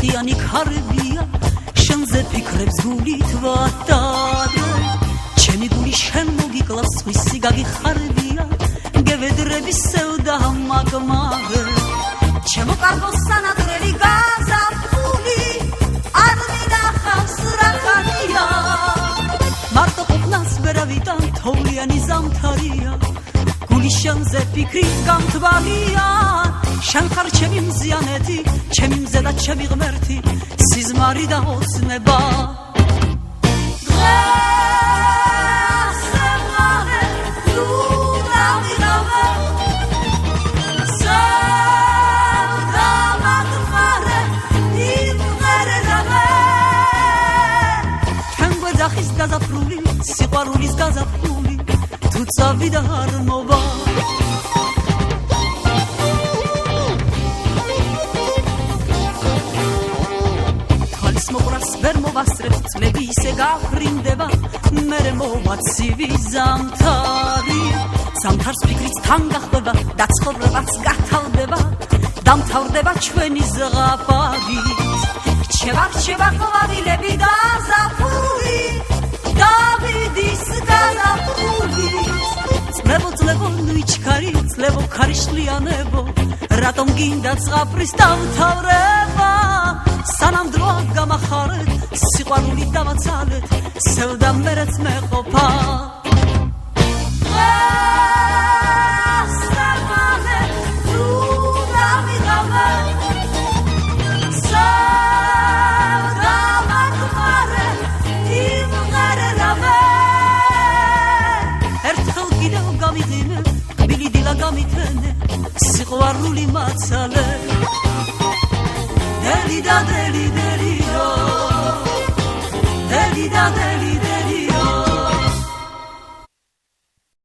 ჭყიანი ქარებია შენზე ფიქრებს გულით ვატარებ ჩემი გული შენ მოგიკლავს სხვისი გაგიხარებია გევედრების სევდა მაგმაღე ჩემო კარგო სანადრელი გაზაფხული არ მინახავს რახანია მარტო ყოფნას ვერავიდან თოვლიანი ზამთარია გული შენზე ფიქრით გამთვალია შენ ხარ ჩემი მზიანეთი ჩემი მზე და ჩემი ღმერთი სიზმარი და ოცნება გაზაფრული სიყვარულის გაზაფრული თუ წავიდა არ მოვა თვალის მოყრას ვერ მოვასწრებ წლები ისე გაფრინდება მერე მოვაცივი ზამთარი ზამთარს ფიქრიც თან გახვდება და ცხოვრებაც გათავდება დამთავრდება ჩვენი ზღაპარით რჩება ყვავილები და ზაფხული Davidis gazapfulis Ძლევო ნუჩქარი ძლევო ქარიშლიანებო რატომ გინდა წყაფრის დამთავრება სანამ დროა გამახარეთ სიყვარული დავაცალეთ სევდა მერეც მეყოფა სიყვარული მაცალე დელი და დელი დელი დელი და დელი